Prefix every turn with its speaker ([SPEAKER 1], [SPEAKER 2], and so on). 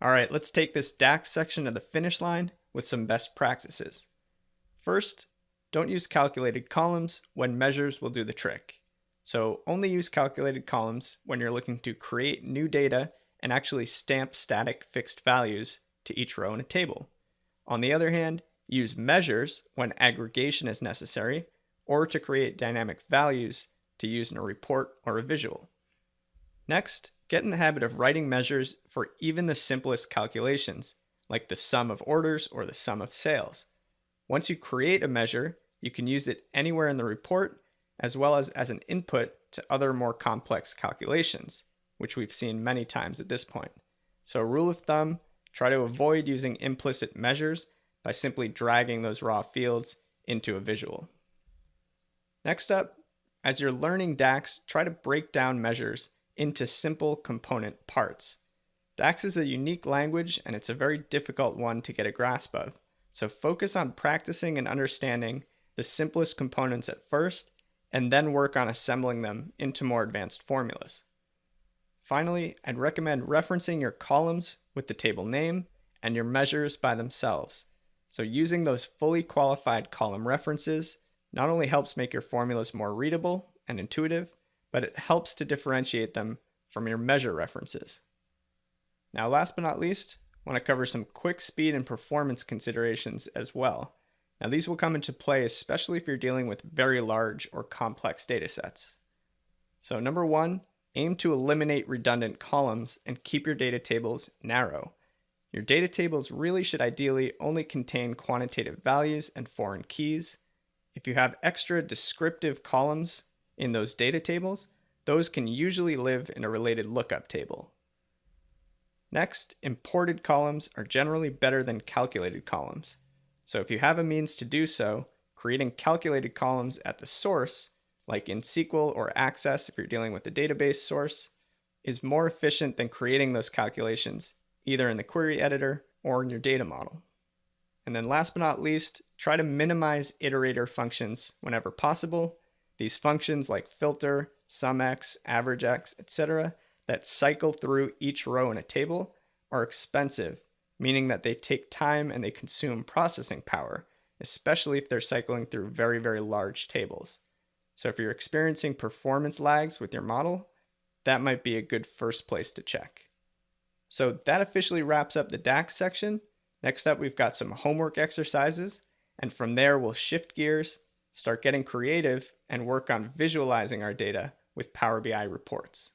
[SPEAKER 1] All right, let's take this DAX section to the finish line with some best practices. First, don't use calculated columns when measures will do the trick. So only use calculated columns when you're looking to create new data and actually stamp static fixed values to each row in a table. On the other hand, use measures when aggregation is necessary or to create dynamic values to use in a report or a visual. Next, get in the habit of writing measures for even the simplest calculations, like the sum of orders or the sum of sales. Once you create a measure, you can use it anywhere in the report, as well as an input to other more complex calculations, which we've seen many times at this point. So a rule of thumb, try to avoid using implicit measures by simply dragging those raw fields into a visual. Next up, as you're learning DAX, try to break down measures into simple component parts. DAX is a unique language and it's a very difficult one to get a grasp of. So focus on practicing and understanding the simplest components at first, and then work on assembling them into more advanced formulas. Finally, I'd recommend referencing your columns with the table name and your measures by themselves. So using those fully qualified column references not only helps make your formulas more readable and intuitive, but it helps to differentiate them from your measure references. Now, last but not least, I want to cover some quick speed and performance considerations as well. Now, these will come into play especially if you're dealing with very large or complex data sets. So number one, aim to eliminate redundant columns and keep your data tables narrow. Your data tables really should ideally only contain quantitative values and foreign keys. If you have extra descriptive columns in those data tables, those can usually live in a related lookup table. Next, imported columns are generally better than calculated columns. So if you have a means to do so, creating calculated columns at the source, like in SQL or Access if you're dealing with a database source, is more efficient than creating those calculations either in the query editor or in your data model. And then last but not least, try to minimize iterator functions whenever possible. These functions like filter, sumx, averagex, etc. that cycle through each row in a table are expensive, meaning that they take time and they consume processing power, especially if they're cycling through very, very large tables. So if you're experiencing performance lags with your model, that might be a good first place to check. So that officially wraps up the DAX section. Next up, we've got some homework exercises, and from there we'll shift gears, start getting creative, and work on visualizing our data with Power BI reports.